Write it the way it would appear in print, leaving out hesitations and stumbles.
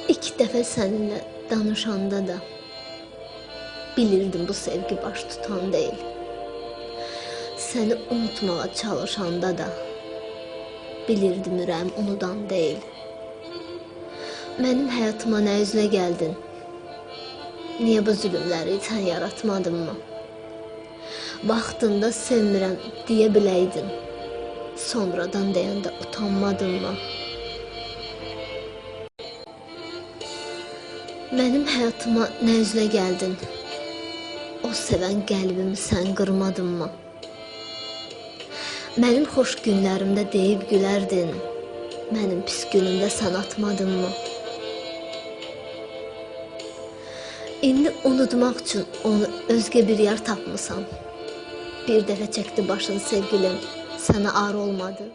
İlk dəfə səninlə danışanda da bilirdim bu sevgi baş tutan deyil. Səni unutmağa çalışanda da bilirdim ürəyim unudan deyil. Mənim həyatıma nə üzlə gəldin? Niyə bu zülümləri sən yaratmadın mı? Vaxtında sevmirəm deyə biləydin. Sonradan deyəndə utanmadın mı? Mənim həyatıma nə üzlə gəldin? O sevən qəlbimi sən qırmadın mı? Mənim xoş günlərimdə deyib gülərdin. Mənim pis günümdə sən atmadın mı? İndi unutmaq üçün onu özgə bir yer tapmısan. Bir dəfə çəkdi başın sevgilim, sənə ar olmadı.